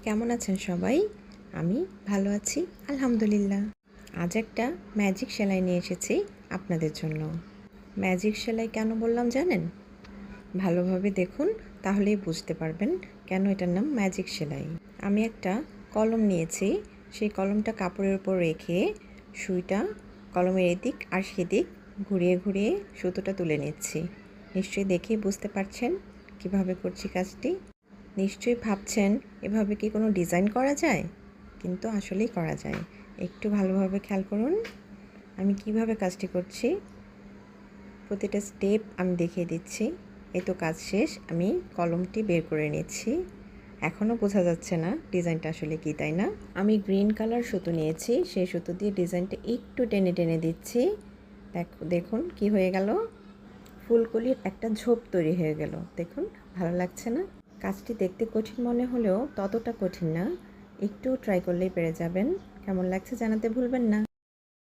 কেমন আছেন সবাই? আমি ভালো আছি আলহামদুলিল্লাহ। আজ একটা ম্যাজিক সেলাই নিয়ে এসেছি আপনাদের জন্য। ম্যাজিক সেলাই কেন বললাম জানেন? ভালোভাবে দেখুন, তাহলেই বুঝতে পারবেন কেন এটার নাম ম্যাজিক সেলাই। আমি একটা কলম নিয়েছি, সেই কলমটা কাপড়ের উপর রেখে সুইটা কলমের এদিক আর সেদিক ঘুরিয়ে ঘুরিয়ে সুতোটা তুলে নিচ্ছি। নিশ্চয়ই দেখেই বুঝতে পারছেন কিভাবে করছি কাজটি। নিশ্চয়ই ভাবছেন এভাবে কি কোনো ডিজাইন করা যায়? কিন্তু আসলেই করা যায়। একটু ভালোভাবে খেয়াল করুন আমি কিভাবে কাজটি করছি। প্রতিটা স্টেপ আমি দেখিয়ে দিচ্ছি। এই তো কাজ শেষ, আমি কলমটি বের করে নিচ্ছি। এখনও বোঝা যাচ্ছে না ডিজাইনটা আসলে কী, তাই না? আমি গ্রিন কালার সুতো নিয়েছি, সেই সুতো দিয়ে ডিজাইনটা একটু টেনে টেনে দিচ্ছি। দেখুন কি হয়ে গেল, ফুলকলির একটা ঝোপ তৈরি হয়ে গেল। দেখুন ভালো লাগছে না? কাজটি দেখতে কঠিন মনে হলেও ততটা কঠিন না, একটু ট্রাই করলেই পেরে যাবেন। কেমন লাগছে জানাতে ভুলবেন না।